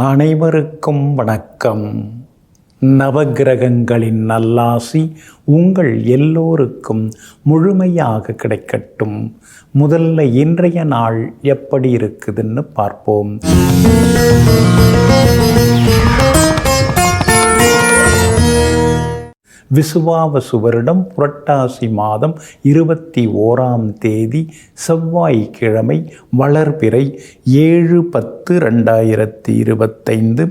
அனைவருக்கும் வணக்கம். நவகிரகங்களின் நல்லாசி உங்கள் எல்லோருக்கும் முழுமையாக கிடைக்கட்டும். முதல்ல இன்றைய நாள் எப்படி இருக்குதுன்னு பார்ப்போம். விசுவாவசு வருடம் புரட்டாசி மாதம் 21ஆம் தேதி செவ்வாய்க்கிழமை, வளர்பிறை 7/10/2025.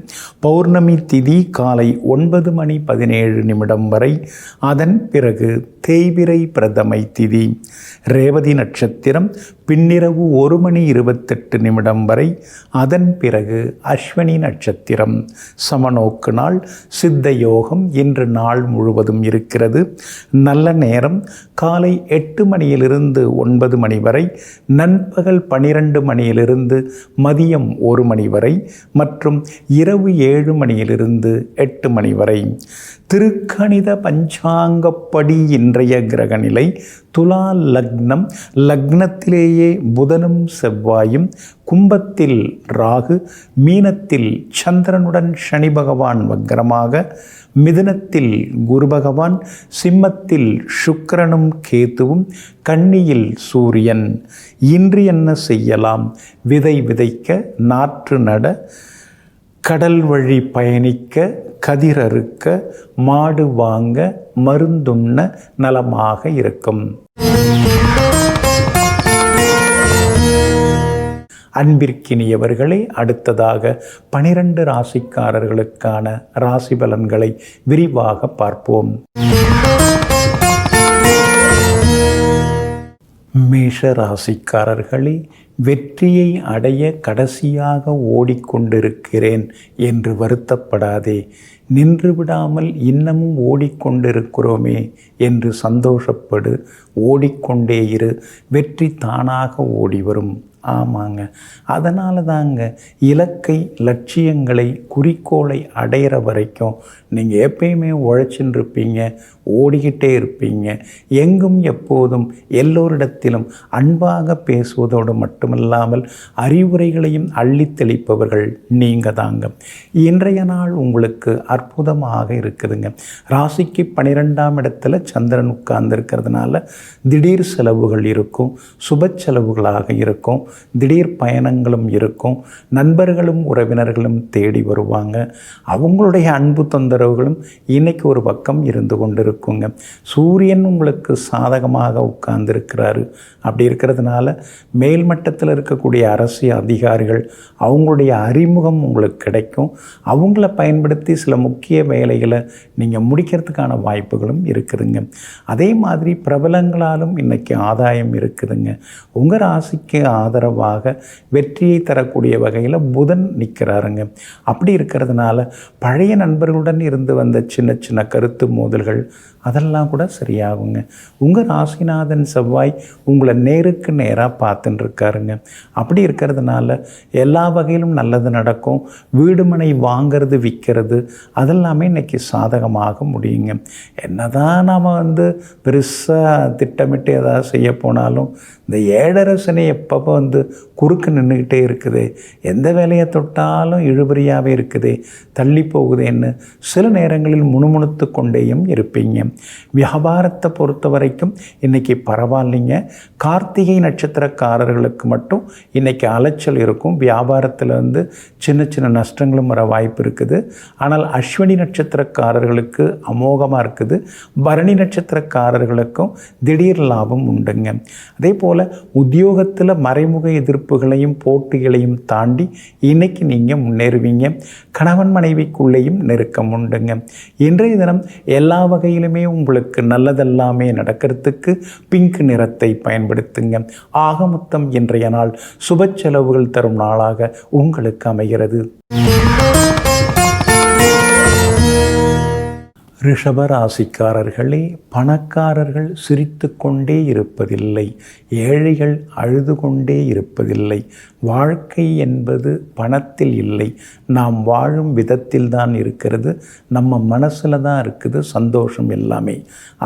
பௌர்ணமி திதி காலை 9:17 வரை. அதன் பிறகு தேய்பிறை பிரதமை திதி. ரேவதி நட்சத்திரம் பின்னிரவு 1:28 வரை. அதன் பிறகு அஸ்வினி நட்சத்திரம். சமநோக்கு நாள். சித்த யோகம் இன்று நாள் முழுவதும் இருக்கிறது. நல்ல நேரம் காலை 8 மணியிலிருந்து 9 மணி வரை, நண்பகல் 12 மணியிலிருந்து மதியம் 1 மணி வரை மற்றும் இரவு 7 மணியிலிருந்து 8 மணி வரை. திருக்கணித பஞ்சாங்கப்படி இன்றைய கிரகநிலை துலா லக்னம். லக்னத்திலேயே புதனும் செவ்வாயும், கும்பத்தில் ராகு, மீனத்தில் சந்திரனுடன் சனி பகவான் வக்ரமாக, மிதுனத்தில் குரு பகவான், சிம்மத்தில் சுக்கிரனும் கேதுவும், கன்னியில் சூரியன். இன்று என்ன செய்யலாம்? விதை விதைக்க, நாற்று நட, கடல் வழி பயணிக்க, கதிர் அறுக்க, மாடு வாங்க, மருந்துண்ண நலமாக இருக்கும். அன்பிற்கினியவர்களே, அடுத்ததாக 12 ராசிக்காரர்களுக்கான ராசி பலன்களை விரிவாக பார்ப்போம். மேஷ ராசிக்காரர்களே, வெற்றியை அடைய கடைசியாக ஓடிக்கொண்டிருக்கிறேன் என்று வருத்தப்படாதே. நின்று விடாமல் இன்னமும் ஓடிக்கொண்டிருக்கிறோமே என்று சந்தோஷப்படு. ஓடிக்கொண்டே இரு, வெற்றி தானாக ஓடி வரும். ஆமாங்க, அதனால தாங்க இலக்கை, லட்சியங்களை, குறிக்கோளை அடையிற வரைக்கும் நீங்கள் எப்பயுமே உழைச்சின்னு இருப்பீங்க, ஓடிக்கிட்டே இருப்பீங்க. எங்கும் எப்போதும் எல்லோரிடத்திலும் அன்பாக பேசுவதோடு மட்டுமில்லாமல் அறிவுரைகளையும் அள்ளி தெளிப்பவர்கள் நீங்கள் தாங்க. இன்றைய நாள் உங்களுக்கு அற்புதமாக இருக்குதுங்க. ராசிக்கு 12ஆம் இடத்துல சந்திரன் உட்கார்ந்துருக்கிறதுனால திடீர் செலவுகள் இருக்கும், சுப செலவுகளாக இருக்கும், திடீர் பயணங்களும் இருக்கும். நண்பர்களும் உறவினர்களும் தேடி வருவாங்க. அவங்களுடைய அன்பு தொந்தரவுகளும் இன்னைக்கு ஒரு பக்கம் இருந்து கொண்டிருக்குங்க. சூரியன் உங்களுக்கு சாதகமாக உட்கார்ந்துருக்கிறாரு. அப்படி இருக்கிறதுனால மேல்மட்டத்தில் இருக்கக்கூடிய அரசியல் அதிகாரிகள், அவங்களுடைய அறிமுகம் உங்களுக்கு கிடைக்கும். அவங்கள பயன்படுத்தி சில முக்கிய வேலைகளை நீங்கள் முடிக்கிறதுக்கான வாய்ப்புகளும் இருக்குதுங்க. அதே மாதிரி பிரபலங்களாலும் இன்னைக்கு ஆதாயம் இருக்குதுங்க. உங்கள் ராசிக்கு ஆதரவாக வெற்றியை தரக்கூடிய வகையில் புதன் நிற்கிறாருங்க. அப்படி இருக்கிறதுனால பழைய நண்பர்களுடன் இருந்து வந்த சின்ன சின்ன கருத்து மோதல்கள் அதெல்லாம் கூட சரியாகுங்க. உங்கள் ராசிநாதன் செவ்வாய் உங்களை நேருக்கு நேராக பார்த்துன்னு இருக்காருங்க. அப்படி இருக்கிறதுனால எல்லா வகையிலும் நல்லது நடக்கும். வீடு மனை வாங்கிறது, விற்கிறது அதெல்லாமே இன்றைக்கி சாதகமாக முடியுங்க. என்னதான் நாம் பெருசாக திட்டமிட்டு ஏதாவது செய்ய போனாலும் இந்த 7.5 சனி எப்பப்போ குறுக்கு நின்றுக்கிட்டே இருக்குது. எந்த வேலையை தொட்டாலும் இழுபறியாகவே இருக்குது, தள்ளி போகுதுன்னு சில நேரங்களில் முணுமுணுத்து கொண்டேயும் இருப்பீங்க. வியாபாரத்தை பொறுத்த வரைக்கும் இன்றைக்கி பரவாயில்லைங்க. கார்த்திகை நட்சத்திரக்காரர்களுக்கு மட்டும் இன்றைக்கி அலைச்சல் இருக்கும். வியாபாரத்தில் சின்ன சின்ன நஷ்டங்களும் வர வாய்ப்பு இருக்குது. ஆனால் அஸ்வினி நட்சத்திரக்காரர்களுக்கு அமோகமாக இருக்குது. பரணி நட்சத்திரக்காரர்களுக்கும் திடீர் லாபம் உண்டுங்க. அதே போல் உத்தியோகத்தில் மறைமுக எதிர்ப்புகளையும் போட்டிகளையும் தாண்டி இன்னைக்கு நீங்கள் முன்னேறுவீங்க. கணவன் மனைவிக்குள்ளேயும் நெருக்கம் உண்டுங்க. இன்றைய தினம் எல்லா வகையிலுமே உங்களுக்கு நல்லதெல்லாமே நடக்கிறதுக்கு பிங்க் நிறத்தை பயன்படுத்துங்க. ஆக மொத்தம் இன்றைய நாள் சுப செலவுகள் தரும் நாளாக உங்களுக்கு அமைகிறது. ரிஷப ராசிக்காரர்களே, பணக்காரர்கள் சிரித்து கொண்டே இருப்பதில்லை, ஏழைகள் அழுது கொண்டே இருப்பதில்லை. வாழ்க்கை என்பது பணத்தில் இல்லை, நாம் வாழும் விதத்தில் தான் இருக்கிறது, நம்ம மனசில் தான் இருக்குது சந்தோஷம் எல்லாமே.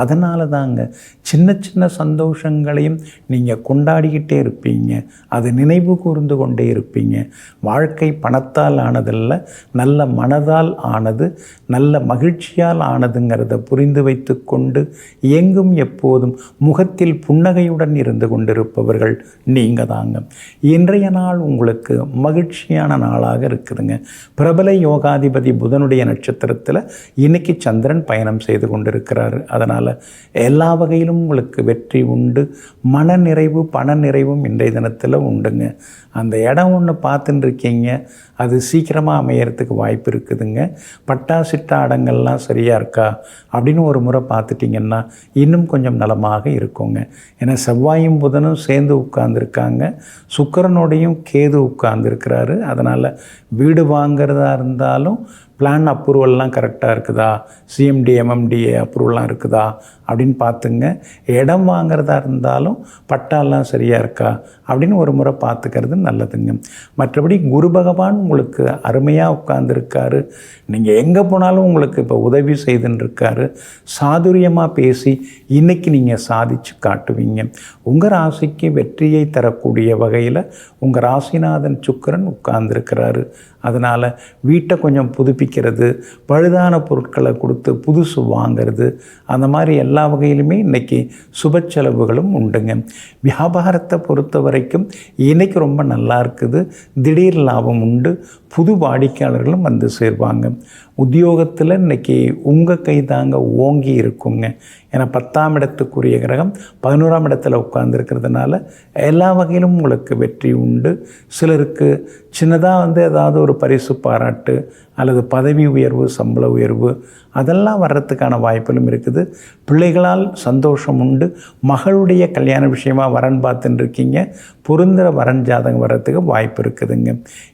அதனால தாங்க சின்ன சின்ன சந்தோஷங்களையும் நீங்கள் கொண்டாடிக்கிட்டே இருப்பீங்க, அதை நினைவு கூர்ந்து கொண்டே இருப்பீங்க. வாழ்க்கை பணத்தால் ஆனதல்ல, நல்ல மனதால் ஆனது, நல்ல மகிழ்ச்சியால் ஆனதுங்கிறத புரிந்து வைத்து கொண்டு எங்கும் எப்போதும் முகத்தில் புன்னகையுடன் இருந்து கொண்டிருப்பவர்கள் நீங்கள் தாங்க. இன்றைய நாள் உங்களுக்கு மகிழ்ச்சியான நாளாக இருக்குதுங்க. பிரபல யோகாதிபதி புதனுடைய நட்சத்திரத்தில் இன்னைக்கு சந்திரன் பயணம் செய்து கொண்டிருக்கிறாரு. அதனால் எல்லா வகையிலும் உங்களுக்கு வெற்றி உண்டு, மன நிறைவு பண நிறைவும் இன்றைய தினத்தில் உண்டுங்க. அந்த இடம் ஒன்று பார்த்துட்டு இருக்கீங்க, அது சீக்கிரமாக அமையறதுக்கு வாய்ப்பு இருக்குதுங்க. பட்டாசிட்டாடங்கள்லாம் சரியாக இருக்கா அப்படின்னு ஒரு முறை பார்த்துட்டிங்கன்னா இன்னும் கொஞ்சம் நலமாக இருக்குங்க. ஏன்னா செவ்வாயும் புதனும் சேர்ந்து உட்கார்ந்துருக்காங்க, சுக்கிரனோடையும் கேது உட்கார்ந்துருக்கிறாரு. அதனால் வீடு வாங்கிறதா இருந்தாலும் பிளான் அப்ரூவல்லாம் கரெக்டாக இருக்குதா, சிஎம்டி எம்எம்டிஏ அப்ரூவல்லாம் இருக்குதா அப்படின்னு பார்த்துங்க. இடம் வாங்கிறதா இருந்தாலும் பட்டாலாம் சரியாக இருக்கா அப்படின்னு ஒரு முறை பார்த்துக்கிறது நல்லதுங்க. மற்றபடி குரு பகவான் உங்களுக்கு அருமையாக உட்கார்ந்துருக்காரு. நீங்கள் எங்கே போனாலும் உங்களுக்கு இப்போ உதவி செய்துன்னு இருக்காரு. சாதுரியமாக பேசி இன்றைக்கி நீங்கள் சாதித்து காட்டுவீங்க. உங்கள் ராசிக்கு வெற்றியை தரக்கூடிய வகையில் உங்கள் ராசிநாதன் சுக்கிரன் உட்கார்ந்துருக்கிறாரு. அதனால் வீட்டை கொஞ்சம் புதுப்பிக்கிறது, பழுதான பொருட்களை கொடுத்து புதுசு வாங்கிறது, அந்த மாதிரி எல்லா வகையிலுமே இன்றைக்கி சுப செலவுகளும் உண்டுங்க. வியாபாரத்தை பொறுத்த வரைக்கும் இன்றைக்கி ரொம்ப நல்லா இருக்குது, திடீர் லாபம் உண்டு, புது வாடிக்கையாளர்களும் வந்து சேர்வாங்க. உத்தியோகத்தில் இன்றைக்கி உங்கள் கை தாங்க ஓங்கி இருக்குங்க. ஏன்னா 10ஆம் இடத்துக்குரிய கிரகம் 11ஆம் இடத்துல உட்கார்ந்துருக்கிறதுனால எல்லா வகையிலும் உங்களுக்கு வெற்றி உண்டு. சிலருக்கு சின்னதாக ஏதாவது ஒரு பரிசு பாராட்டு அல்லது பதவி உயர்வு, சம்பள உயர்வு அதெல்லாம் வர்றதுக்கான வாய்ப்புகளும் இருக்குது. பிள்ளைகளால் சந்தோஷம் உண்டு. மகளுடைய கல்யாண விஷயமாக வரன் பார்த்துட்டு இருக்கீங்க, பொருந்துகிற வரன் ஜாதகம் வர்றதுக்கு வாய்ப்பு இருக்குதுங்க.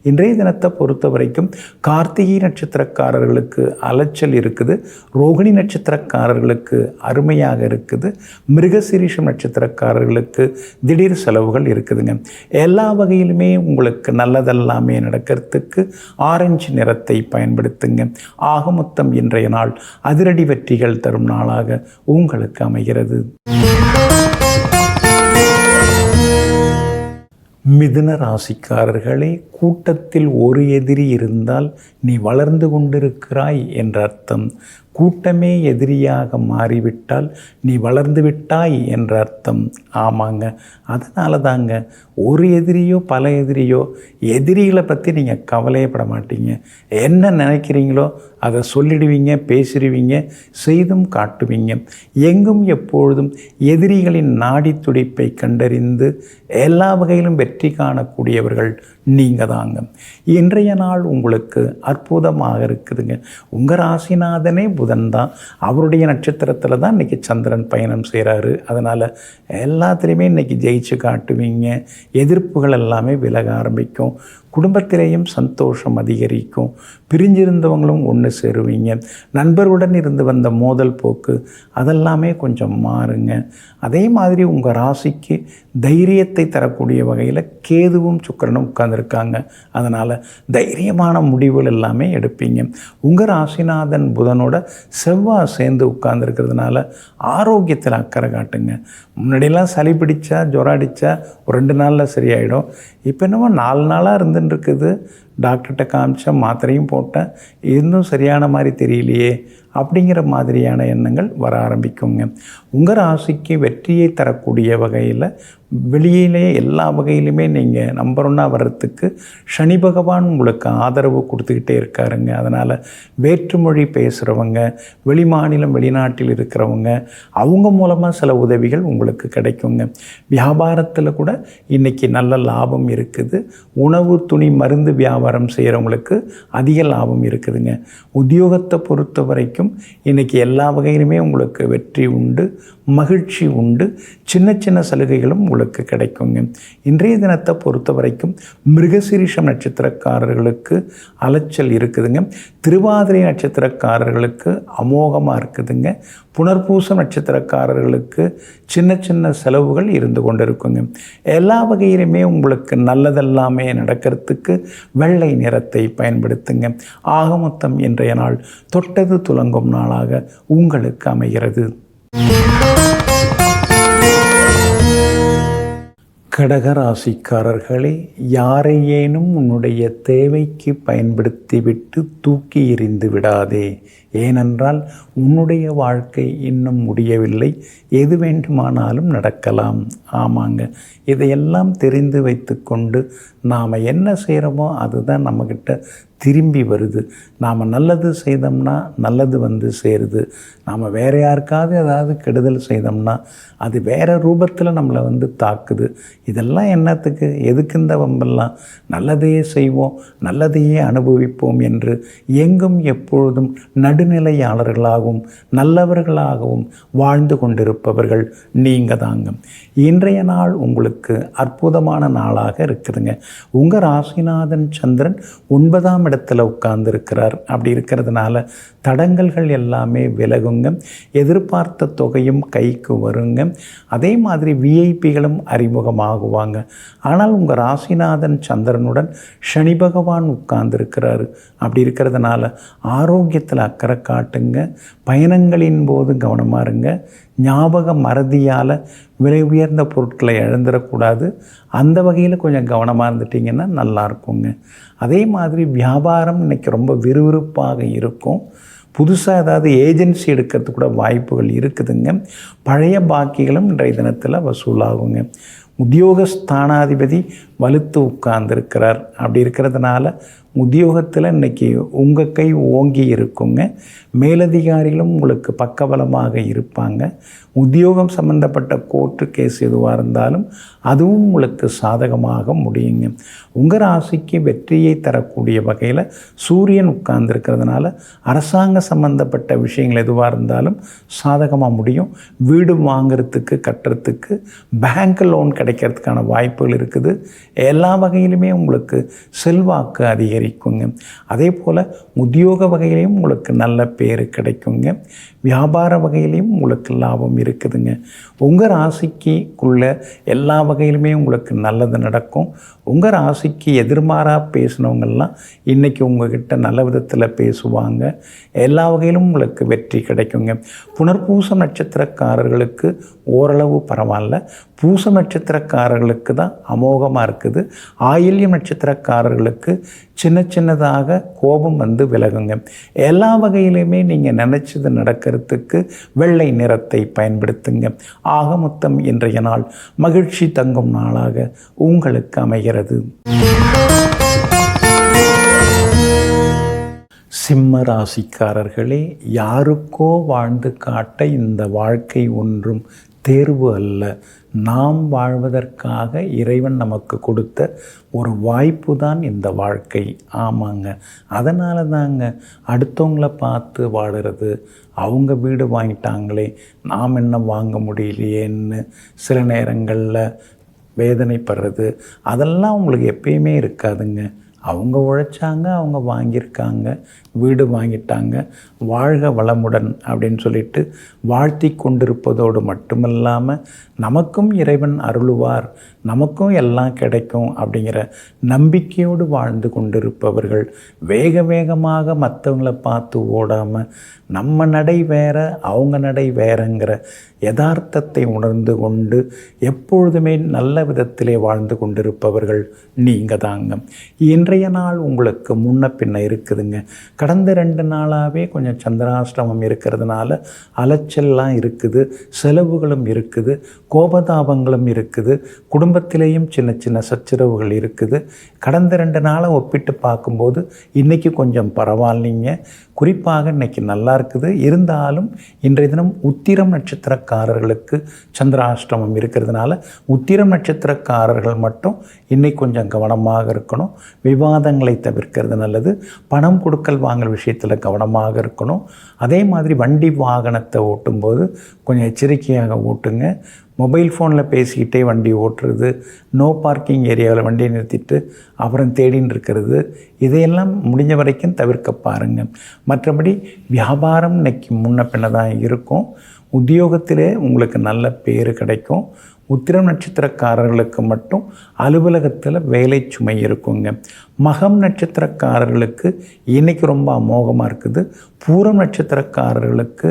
இன்றைய தினத்தை பொறுத்த வரைக்கும் கார்த்திகை நட்சத்திரக்காரர்களுக்கு அலைச்சல் இருக்குது, ரோகிணி நட்சத்திரக்காரர்களுக்கு அருமையாக இருக்குது, மிருகசீரிஷம் நட்சத்திரக்காரர்களுக்கு திடீர் செலவுகள் இருக்குதுங்க. எல்லா வகையிலுமே உங்களுக்கு நல்லதெல்லாமே நடக்கிறதுக்கு ஆரஞ்சு நிறத்தை பயன்படுத்துங்க. ஆக மொத்தம் இன்றைய நாள் அதிரடி வெற்றிகள் தரும் நாளாக உங்களுக்கு அமைகிறது. மிதுன ராசிக்காரர்களே, கூட்டத்தில் ஒரு எதிரி இருந்தால் நீ வளர்ந்து கொண்டிருக்கிறாய் என்ற அர்த்தம். கூட்டமே எதிரியாக மாறிவிட்டால் நீ வளர்ந்து விட்டாய் என்ற அர்த்தம். ஆமாங்க, அதனால தாங்க ஒரு எதிரியோ பல எதிரியோ, எதிரிகளை பற்றி நீங்கள் கவலையப்பட மாட்டீங்க. என்ன நினைக்கிறீங்களோ அதை சொல்லிடுவீங்க, பேசிடுவீங்க, செய்தும் காட்டுவீங்க. எங்கும் எப்பொழுதும் எதிரிகளின் நாடி துடிப்பை கண்டறிந்து எல்லா வகையிலும் வெற்றி காணக்கூடியவர்கள் நீங்கள் தாங்க. இன்றைய நாள் உங்களுக்கு அற்புதமாக இருக்குதுங்க. உங்கள் ராசிநாதனே புதன் தான், அவருடைய நட்சத்திரத்தில் தான் இன்றைக்கி சந்திரன் பயணம் செய்கிறாரு. அதனால் எல்லாத்துலேயுமே இன்றைக்கி ஜெயிச்சு காட்டுவீங்க. எதிர்ப்புகள் எல்லாமே விலக ஆரம்பிக்கும். குடும்பத்திலேயும் சந்தோஷம் அதிகரிக்கும். பிரிஞ்சிருந்தவங்களும் ஒன்று சேருவீங்க. நண்பர்களுடன் இருந்து வந்த மோதல் போக்கு அதெல்லாமே கொஞ்சம் மாறுங்க. அதே மாதிரி உங்கள் ராசிக்கு தைரியத்தை தரக்கூடிய வகையில் கேதுவும் சுக்கிரனும் உட்கார்ந்துருக்காங்க. அதனால் தைரியமான முடிவுகள் எல்லாமே எடுப்பீங்க. உங்கள் ராசிநாதன் புதனோட செவ்வாய் சேர்ந்து உட்கார்ந்துருக்கிறதுனால ஆரோக்கியத்தில் அக்கறை காட்டுங்க. முன்னாடியெல்லாம் சளி பிடிச்சா ஜுரம் அடித்தா ஒரு 2 நாளில் சரியாயிடும். இப்போ என்னமோ 4 நாளாக இருந்துட்டுருக்குது. டாக்டர்கிட்ட காமிச்சேன், மாத்திரையும் போட்டேன், இன்னும் சரியான மாதிரி தெரியலையே அப்படிங்கிற மாதிரியான எண்ணங்கள் வர ஆரம்பிக்குங்க. உங்கள் ராசிக்கு வெற்றியை தரக்கூடிய வகையில் வெளியிலே எல்லா வகையிலுமே நீங்கள் நம்பர் 1 வர்றதுக்கு சனி பகவான் உங்களுக்கு ஆதரவு கொடுத்துக்கிட்டே இருக்காருங்க. அதனால் வேற்றுமொழி பேசுகிறவங்க, வெளிமாநிலம் வெளிநாட்டில் இருக்கிறவங்க, அவங்க மூலமாக சில உதவிகள் உங்களுக்கு கிடைக்குங்க. வியாபாரத்தில் கூட இன்றைக்கி நல்ல லாபம் இருக்குது. உணவு துணி மருந்து வியாபாரம் வியாபாரம் செய்கிறவங்களுக்கு அதிக லாபம் இருக்குதுங்க. உத்தியோகத்தை பொறுத்த வரைக்கும் இன்றைக்கி எல்லா வகையிலுமே உங்களுக்கு வெற்றி உண்டு, மகிழ்ச்சி உண்டு, சின்ன சின்ன சலுகைகளும் உங்களுக்கு கிடைக்குங்க. இன்றைய தினத்தை பொறுத்த வரைக்கும் மிருகசீரிஷம் நட்சத்திரக்காரர்களுக்கு அலைச்சல் இருக்குதுங்க. திருவாதிரை நட்சத்திரக்காரர்களுக்கு அமோகமாக இருக்குதுங்க. புனர்பூசம் நட்சத்திரக்காரர்களுக்கு சின்ன சின்ன செலவுகள் இருந்து கொண்டு இருக்குங்க. எல்லா வகையிலுமே உங்களுக்கு நல்லதெல்லாமே நடக்கிறதுக்கு வெள்ளை நிறத்தை பயன்படுத்துங்க. ஆக மொத்தம் இன்றைய நாள் தொட்டது துலங்கும் நாளாக உங்களுக்கு அமைகிறது. கடகராசிக்காரர்களே, யாரையேனும் உன்னுடைய தேவைக்கு பயன்படுத்திவிட்டு தூக்கி எறிந்து விடாதே. ஏனென்றால் உன்னுடைய வாழ்க்கை இன்னும் முடியவில்லை, எது வேண்டுமானாலும் நடக்கலாம். ஆமாங்க, இதையெல்லாம் தெரிந்து வைத்து கொண்டு நாம் என்ன செய்கிறோமோ அதுதான் நம்மக்கிட்ட திரும்பி வருது. நாம் நல்லது செய்தோம்னா நல்லது வந்து சேருது. நாம் வேறு யாருக்காவது ஏதாவது கெடுதல் செய்தோம்னா அது வேறு ரூபத்தில் நம்மளை வந்து தாக்குது. இதெல்லாம் என்னத்துக்கு, எதுக்கு இந்த வம்பெல்லாம்? நல்லதையே செய்வோம், நல்லதையே அனுபவிப்போம் என்று எங்கும் எப்பொழுதும் நடுநிலையாளர்களாகவும் நல்லவர்களாகவும் வாழ்ந்து கொண்டிருப்பவர்கள் நீங்கள் தாங்க. இன்றைய நாள் உங்களுக்கு அற்புதமான நாளாக இருக்குதுங்க. உங்கள் ராசிநாதன் சந்திரன் 9ஆம் இடத்துல உட்கார்ந்துருக்கிறார். அப்படி இருக்கிறதுனால தடங்கல்கள் எல்லாமே விலகுங்க. எதிர்பார்த்த தொகையும் கைக்கு வருங்க. அதே மாதிரி விஐபிகளும் அறிமுகமாகுவாங்க. ஆனால் உங்கள் ராசிநாதன் சந்திரனுடன் சனி பகவான் உட்கார்ந்துருக்கிறாரு. அப்படி இருக்கிறதுனால ஆரோக்கியத்தில் அக்கறை காட்டுங்க. பயணங்களின் போது கவனமாக இருங்க. ஞாபக மறதியால் விலை உயர்ந்த பொருட்களை இழந்துடக்கூடாது. அந்த வகையில் கொஞ்சம் கவனமாக இருந்துட்டிங்கன்னா நல்லா இருக்குங்க. அதே மாதிரி வியாபாரம் இன்றைக்கி ரொம்ப விறுவிறுப்பாக இருக்கும். புதுசாக ஏதாவது ஏஜென்சி எடுக்கிறதுக்கு கூட வாய்ப்புகள் இருக்குதுங்க. பழைய பாக்கிகளும் இன்றைய தினத்தில் வசூலாகுங்க. உத்தியோகஸ்தானாதிபதி வலுத்து உட்கார்ந்துருக்கிறார். அப்படி இருக்கிறதுனால உத்தியோகத்தில் இன்றைக்கி உங்கள் கை ஓங்கி இருக்குங்க. மேலதிகாரிகளும் உங்களுக்கு பக்கபலமாக இருப்பாங்க. உத்தியோகம் சம்பந்தப்பட்ட கோர்ட்டு கேஸ் எதுவாக இருந்தாலும் அதுவும் உங்களுக்கு சாதகமாக முடியுங்க. உங்கள் ராசிக்கு வெற்றியை தரக்கூடிய வகையில் சூரியன் உட்கார்ந்துருக்கிறதுனால அரசாங்க சம்பந்தப்பட்ட விஷயங்கள் எதுவாக இருந்தாலும் சாதகமாக முடியும். வீடு வாங்கிறதுக்கு கட்டுறதுக்கு பேங்க் லோன் கிடைக்கிறதுக்கான வாய்ப்புகள் இருக்குது. எல்லா வகையிலுமே உங்களுக்கு செல்வாக்கு அதிகரிக்குங்க. அதே போல் உத்தியோக வகையிலையும் உங்களுக்கு நல்ல பேர் கிடைக்குங்க. வியாபார வகையிலையும் உங்களுக்கு லாபம் இருக்குதுங்க. உங்கள் ராசிக்குள்ள எல்லா வகையிலுமே உங்களுக்கு நல்லது நடக்கும். உங்கள் ராசிக்கு எதிர்மாறாக பேசினவங்கள்லாம் இன்றைக்கி உங்கள்கிட்ட நல்ல விதத்தில் பேசுவாங்க. எல்லா வகையிலும் உங்களுக்கு வெற்றி கிடைக்குங்க. புனர்பூசம் நட்சத்திரக்காரர்களுக்கு ஓரளவு பரவாயில்ல. பூசம் நட்சத்திரக்காரர்களுக்கு தான் அமோகமாக இருக்குது. ஆயில்யம் நட்சத்திரக்காரர்களுக்கு சின்ன சின்னதாக கோபம் வந்து விலகுங்க. எல்லா வகையிலுமே நீங்கள் நினச்சது நடக்கிறதுக்கு வெள்ளை நிறத்தை பயன்படுத்துங்க. ஆக மொத்தம் இன்றைய நாள் மகிழ்ச்சி தங்கும் நாளாக உங்களுக்கு அமைகிறது. சிம்ம ராசிக்காரர்களே, யாருக்கோ வாழ்ந்து காட்ட இந்த வாழ்க்கை ஒன்றும் தேர்வு அல்ல. நாம் வாழ்வதற்காக இறைவன் நமக்கு கொடுத்த ஒரு வாய்ப்பு தான் இந்த வாழ்க்கை. ஆமாங்க, அதனால தாங்க அடுத்தவங்கள பார்த்து வாடுறது. அவங்க வீடு வாங்கிட்டாங்களே, நாம் என்ன வாங்க முடியலையேன்னு சில நேரங்களில் வேதனைப்படுறது, அதெல்லாம் உங்களுக்கு எப்பயுமே இருக்காதுங்க. அவங்க உழைச்சாங்க, அவங்க வாங்கியிருக்காங்க, வீடு வாங்கிட்டாங்க, வாழ்க வளமுடன் அப்படின்னு சொல்லிட்டு வாழ்த்தி கொண்டிருப்பதோடு மட்டுமில்லாமல் நமக்கும் இறைவன் அருளுவார், நமக்கும் எல்லாம் கிடைக்கும் அப்படிங்கிற நம்பிக்கையோடு வாழ்ந்து கொண்டிருப்பவர்கள். வேக வேகமாக மற்றவங்களை பார்த்து ஓடாமல் நம்ம நடை வேற அவங்க நடை வேறங்கிற யதார்த்தத்தை உணர்ந்து கொண்டு எப்பொழுதுமே நல்ல விதத்திலே வாழ்ந்து கொண்டிருப்பவர்கள் நீங்கள் தாங்க. இன்றைய நாள் உங்களுக்கு முன்ன பின்ன இருக்குதுங்க. கடந்த 2 நாளாகவே கொஞ்சம் சந்திராஷ்டமம் இருக்கிறதுனால அலைச்சல்லாம் இருக்குது, செலவுகளும் இருக்குது, கோபதாபங்களும் இருக்குது, குடும்பத்திலேயும் சின்ன சின்ன சச்சரவுகள் இருக்குது. கடந்த 2 நாளை ஒப்பிட்டு பார்க்கும்போது இன்றைக்கி கொஞ்சம் பரவாயில்லைங்க. குறிப்பாக இன்றைக்கி நல்லா இருக்குது. இருந்தாலும் இன்றைய தினம் உத்திரம் நட்சத்திரக்காரர்களுக்கு சந்திராஷ்டமம் இருக்கிறதுனால உத்திரம் நட்சத்திரக்காரர்கள் மட்டும் இன்னைக்கு கொஞ்சம் கவனமாக இருக்கணும். விவாதங்களை தவிர்க்கிறது நல்லது. பணம் கொடுக்கல் வாங்கல் விஷயத்தில் கவனமாக இருக்கணும். அதே மாதிரி வண்டி வாகனத்தை ஓட்டும்போது கொஞ்சம் எச்சரிக்கையாக ஓட்டுங்க. மொபைல் ஃபோனில் பேசிக்கிட்டே வண்டி ஓட்டுறது, நோ பார்க்கிங் ஏரியாவில் வண்டியை நிறுத்திட்டு அப்புறம் தேடின்னு இருக்கிறது, இதையெல்லாம் முடிஞ்ச வரைக்கும் தவிர்க்க பாருங்கள். மற்றபடி வியாபாரம் இன்னைக்கு முன்ன பின்ன தான் இருக்கும். உத்தியோகத்திலே உங்களுக்கு நல்ல பேர் கிடைக்கும். உத்திரம் நட்சத்திரக்காரர்களுக்கு மட்டும் அலுவலகத்தில் வேலை சுமை இருக்குங்க. மகம் நட்சத்திரக்காரர்களுக்கு இன்றைக்கி ரொம்ப அமோகமாக இருக்குது. பூரம் நட்சத்திரக்காரர்களுக்கு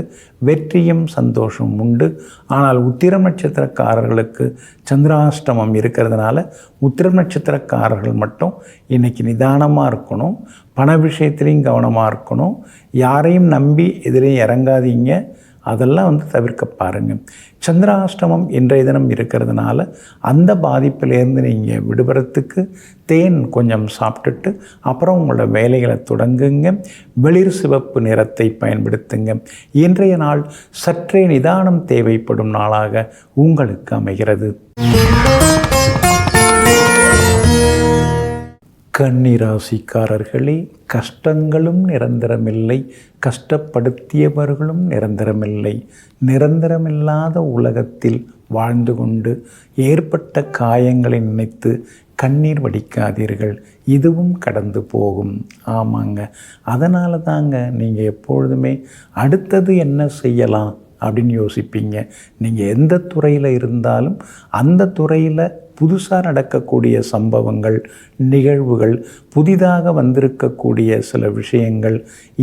வெற்றியும் சந்தோஷம் உண்டு. ஆனால் உத்திரம் நட்சத்திரக்காரர்களுக்கு சந்திராஷ்டமம் இருக்கிறதுனால உத்திரம் நட்சத்திரக்காரர்கள் மட்டும் இன்றைக்கி நிதானமாக இருக்கணும். பண விஷயத்துலேயும் கவனமாக இருக்கணும். யாரையும் நம்பி எதிரையும் இறங்காதீங்க. அதெல்லாம் தவிர்க்க பாருங்கள். சந்திராஷ்டமம் இன்றைய தினம் இருக்கிறதுனால அந்த பாதிப்பிலேருந்து நீங்கள் விடுபடுறதுக்கு தேன் கொஞ்சம் சாப்பிட்டுட்டு அப்புறம் உங்களோட வேலைகளை தொடங்குங்க. வெளிர் சிவப்பு நிறத்தை பயன்படுத்துங்க. இன்றைய நாள் சற்றே நிதானம் தேவைப்படும் நாளாக உங்களுக்கு அமைகிறது. கன்னிராசிக்காரர்களே, கஷ்டங்களும் நிரந்தரமில்லை, கஷ்டப்படுத்தியவர்களும் நிரந்தரமில்லை. நிரந்தரமில்லாத உலகத்தில் வாழ்ந்து கொண்டு ஏற்பட்ட காயங்களை நினைத்து கண்ணீர் வடிக்காதீர்கள். இதுவும் கடந்து போகும். ஆமாங்க, அதனால தாங்க நீங்கள் எப்பொழுதுமே அடுத்தது என்ன செய்யலாம் அப்படின்னு யோசிப்பீங்க. நீங்கள் எந்த துறையில் இருந்தாலும் அந்த துறையில் புதுசாக நடக்கக்கூடிய சம்பவங்கள், நிகழ்வுகள், புதிதாக வந்திருக்கக்கூடிய சில விஷயங்கள்,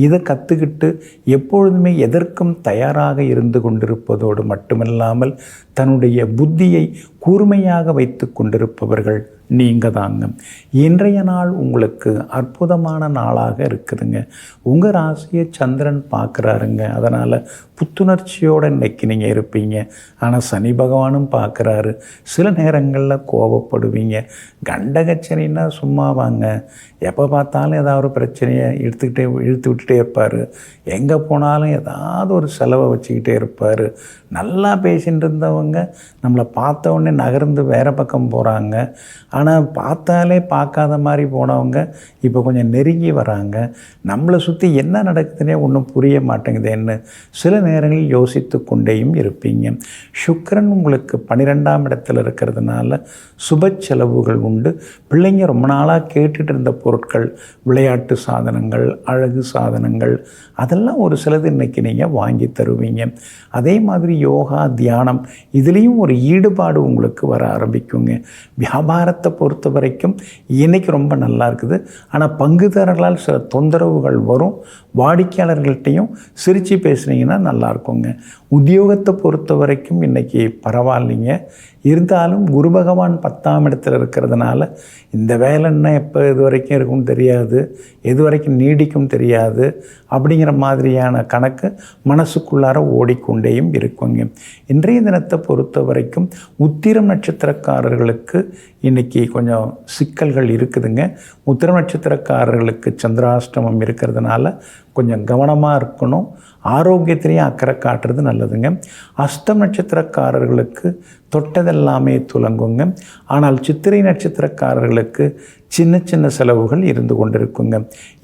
இதை கற்றுக்கிட்டு எப்பொழுதுமே எதற்கும் தயாராக இருந்து கொண்டிருப்பதோடு மட்டுமில்லாமல் தன்னுடைய புத்தியை கூர்மையாக வைத்து கொண்டிருப்பவர்கள் நீங்கள் தாங்க. இன்றைய நாள் உங்களுக்கு அற்புதமான நாளாக இருக்குதுங்க. உங்கள் ராசியை சந்திரன் பார்க்குறாருங்க. அதனால் புத்துணர்ச்சியோடு இன்றைக்கி நீங்கள் இருப்பீங்க. ஆனால் சனி பகவானும் பார்க்குறாரு. சில நேரங்களில் கோபப்படுவீங்க. கண்டகச்சனின்னா சும்மா வாங்க, எப்போ பார்த்தாலும் ஏதாவது ஒரு பிரச்சனையை இழுத்து விட்டுட்டே இருப்பார். எங்கே போனாலும் ஏதாவது ஒரு செலவை வச்சுக்கிட்டே இருப்பார். நல்லா பேசிகிட்டு இருந்தவங்க நம்மளை பார்த்த உடனே நகர்ந்து வேறு பக்கம் போகிறாங்க. ஆனால் பார்த்தாலே பார்க்காத மாதிரி போனவங்க இப்போ கொஞ்சம் நெருங்கி வராங்க. நம்மளை சுற்றி என்ன நடக்குதுன்னே ஒன்றும் புரிய மாட்டேங்குதுன்னு சில நேரங்களில் யோசித்து கொண்டேயும் இருப்பீங்க. சுக்கிரன் உங்களுக்கு 12ஆம் இடத்துல இருக்கிறதுனால சுப செலவுகள் உண்டு. பிள்ளைங்க ரொம்ப நாளாக கேட்டுட்டு இருந்த பொருட்கள், விளையாட்டு சாதனங்கள், அழகு சாதனங்கள், அதெல்லாம் ஒரு சிலது இன்றைக்கி நீங்கள் வாங்கி தருவீங்க. அதே மாதிரி யோகா, தியானம், இதுலேயும் ஒரு ஈடுபாடு உங்களுக்கு வர ஆரம்பிக்குங்க. வியாபாரத்தை பொறுத்த வரைக்கும் இன்றைக்கி ரொம்ப நல்லா இருக்குது. ஆனால் பங்குதாரர்களால் சில தொந்தரவுகள் வரும். வாடிக்கையாளர்கள்ட்டையும் சிரித்து பேசுனீங்கன்னா நல்லாயிருக்குங்க. உத்தியோகத்தை பொறுத்த வரைக்கும் இன்றைக்கி பரவாயில்லைங்க. இருந்தாலும் குரு பகவான் 10ஆம் இடத்துல இருக்கிறதுனால இந்த வேலைன்னா எப்போ இது வரைக்கும் இருக்கும்னு தெரியாது, எது வரைக்கும் நீடிக்கும் தெரியாது அப்படிங்கிற மாதிரியான கணக்கு மனசுக்குள்ளார ஓடிக்கொண்டேயும் இருக்குங்க. இன்றைய தினத்தை பொறுத்த வரைக்கும் உத்திரம் நட்சத்திரக்காரர்களுக்கு இன்றைக்கி கொஞ்சம் சிக்கல்கள் இருக்குதுங்க. உத்திரம் நட்சத்திரக்காரர்களுக்கு சந்திராஷ்டமம் இருக்கிறதுனால கொஞ்சம் கவனமாக இருக்கணும். ஆரோக்கியத்திலையும் அக்கறை காட்டுறது நல்லதுங்க. அஸ்தம் நட்சத்திரக்காரர்களுக்கு தொட்டதெல்லாமே துலங்குங்க. ஆனால் சித்திரை நட்சத்திரக்காரர்களுக்கு சின்ன சின்ன செலவுகள் இருந்து கொண்டிருக்குங்க.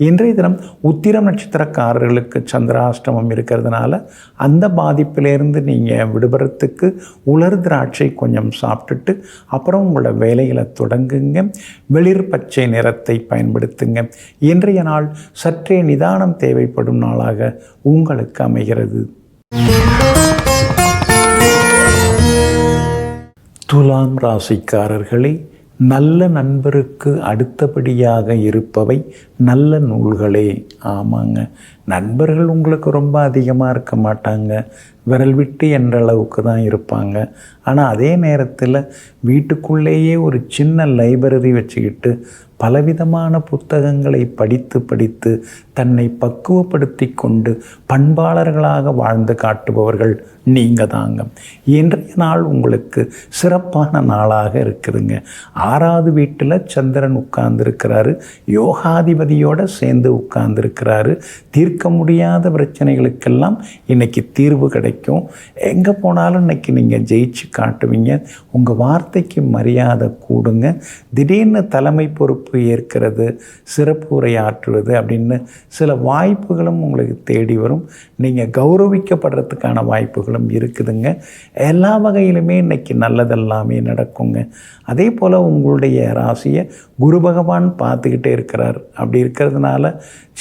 இன்றைய தினம் உத்திரம் நட்சத்திரக்காரர்களுக்கு சந்திராஷ்டமம் இருக்கிறதுனால அந்த பாதிப்பிலேருந்து நீங்கள் விடுபடுறதுக்கு உலர் திராட்சை கொஞ்சம் சாப்பிட்டுட்டு அப்புறம் உங்களோட வேலைகளை தொடங்குங்க. வெளிர் பச்சை நிறத்தை பயன்படுத்துங்க. இன்றைய நாள் சற்றே நிதானம் தேவைப்படும் நாளாக உங்களுக்கு அமைகிறது. துலாம் ராசிக்காரர்களே, நல்ல நண்பருக்கு அடுத்தபடியாக இருப்பவை நல்ல நூல்களே. ஆமாங்க, நண்பர்கள் உங்களுக்கு ரொம்ப அதிகமாக இருக்க மாட்டாங்க, விரல் விட்டு என்ற அளவுக்கு தான் இருப்பாங்க. ஆனால் அதே நேரத்தில் வீட்டுக்குள்ளேயே ஒரு சின்ன லைப்ரரி வச்சுக்கிட்டு பலவிதமான புத்தகங்களை படித்து தன்னை பக்குவப்படுத்தி கொண்டு பண்பாளர்களாக வாழ்ந்து காட்டுபவர்கள் நீங்கள் தாங்க. இன்றைய நாள் உங்களுக்கு சிறப்பான நாளாக இருக்குதுங்க. 6வது வீட்டில் சந்திரன் உட்கார்ந்துருக்கிறாரு. யோகாதிபதியோடு சேர்ந்து உட்கார்ந்துருக்கிறாரு. தீர்க்க முடியாத பிரச்சனைகளுக்கெல்லாம் இன்றைக்கி தீர்வு கிடைக்கும். எங்கே போனாலும் இன்றைக்கி நீங்கள் ஜெயிச்சு காட்டுவீங்க. உங்கள் வார்த்தைக்கு மரியாதை கூடுங்க. திடீர்னு தலைமை பொறுப்பு பொறுப்பு ஏற்கிறது, சிறப்பு உரையாற்றுவது அப்படின்னு சில வாய்ப்புகளும் உங்களுக்கு தேடி வரும். நீங்கள் கௌரவிக்கப்படுறதுக்கான வாய்ப்புகளும் இருக்குதுங்க. எல்லா வகையிலுமே இன்றைக்கி நல்லதெல்லாமே நடக்குங்க. அதே போல் உங்களுடைய ராசியை குரு பகவான் பார்த்துக்கிட்டே இருக்கிறார். அப்படி இருக்கிறதுனால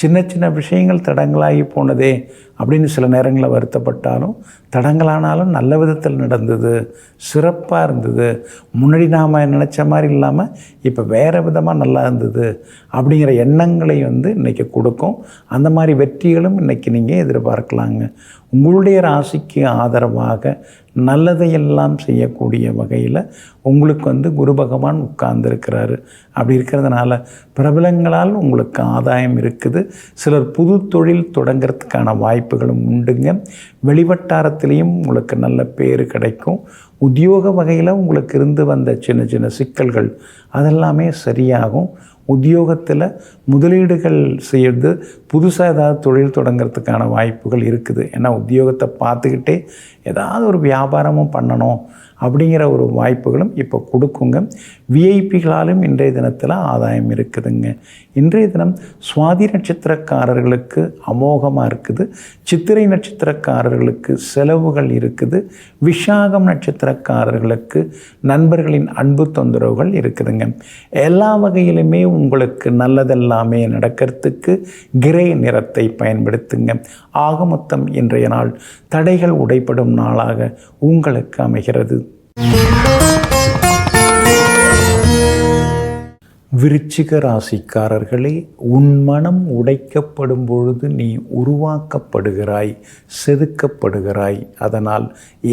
சின்ன சின்ன விஷயங்கள் தடங்களாகி போனதே அப்படின்னு சில நேரங்களில் வருத்தப்பட்டாலும், தடங்களானாலும் நல்ல விதத்தில் நடந்தது, சிறப்பாக இருந்தது, முன்னாடி நாம் நினச்ச மாதிரி இல்லாமல் இப்போ வேறு விதமாக நல்லா இருந்தது அப்படிங்கிற எண்ணங்களை இன்றைக்கி கொடுக்கும். அந்த மாதிரி வெற்றிகளும் இன்றைக்கி நீங்கள் எதிர்பார்க்கலாங்க. உங்களுடைய ராசிக்கு ஆதரவாக நல்லதையெல்லாம் செய்யக்கூடிய வகையில் உங்களுக்கு குரு பகவான் உட்கார்ந்துருக்கிறாரு. அப்படி இருக்கிறதுனால பிரபலங்களால் உங்களுக்கு ஆதாயம் இருக்குது. சிலர் புது தொழில் தொடங்கிறதுக்கான வாய்ப்புகளும் உண்டுங்க. வெளிவட்டாரத்திலையும் உங்களுக்கு நல்ல பேர் கிடைக்கும். உத்தியோக வகையில் உங்களுக்கு இருந்து வந்த சின்ன சின்ன சிக்கல்கள் அதெல்லாமே சரியாகும். உத்தியோகத்தில் முதலீடுகள் செய்கிறது, புதுசாக ஏதாவது தொழில் தொடங்கிறதுக்கான வாய்ப்புகள் இருக்குது. ஏன்னா உத்தியோகத்தை பார்த்துக்கிட்டே ஏதாவது ஒரு வியாபாரமும் பண்ணணும் அப்படிங்கிற ஒரு வாய்ப்புகளும் இப்போ கொடுக்குங்க. விஐபிகளாலும் இன்றைய தினத்தில் ஆதாயம் இருக்குதுங்க. இன்றைய தினம் சுவாதி நட்சத்திரக்காரர்களுக்கு அமோகமாக இருக்குது. சித்திரை நட்சத்திரக்காரர்களுக்கு செலவுகள் இருக்குது. விஷாகம் நட்சத்திரக்காரர்களுக்கு நண்பர்களின் அன்பு தொந்தரவுகள் இருக்குதுங்க. எல்லா வகையிலுமே உங்களுக்கு நல்லதெல்லாமே நடக்கிறதுக்கு கிரே நிறத்தை பயன்படுத்துங்க. ஆக மொத்தம் இன்றைய நாள் தடைகள் உடைப்படும் நாளாக உங்களுக்கு அமைகிறது. விருச்சிக ராசிக்காரர்களே, உன் மனம் உடைக்கப்படும் பொழுது நீ உருவாக்கப்படுகிறாய், செதுக்கப்படுகிறாய். அதனால்